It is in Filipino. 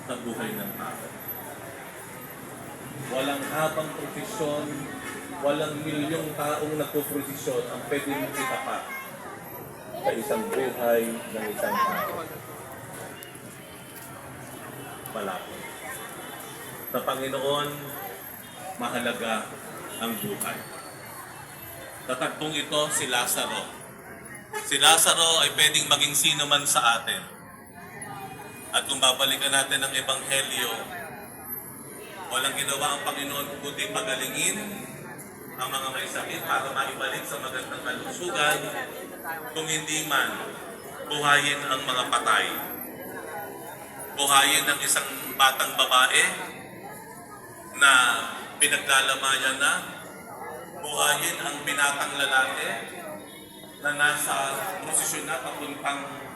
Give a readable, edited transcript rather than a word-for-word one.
Sa buhay ng tao. Walang habang profesyon, walang milyong taong nagpo-prosesyon ang pwede mong itapat sa isang buhay ng isang tao. Malapit. Sa Panginoon, mahalaga ang buhay. Tatagpong ito si Lazaro. Si Lazaro ay pwedeng maging sino man sa atin. At kung babalikan natin ang Ebanghelyo, walang ginawa ang Panginoon kundi pagalingin ang mga may sakit para maibalik sa magandang kalusugan, kung hindi man, buhayin ang mga patay. Buhayin ang isang batang babae na pinaglalamayan na, buhayin ang binatang lalaki na nasa posisyon na papuntang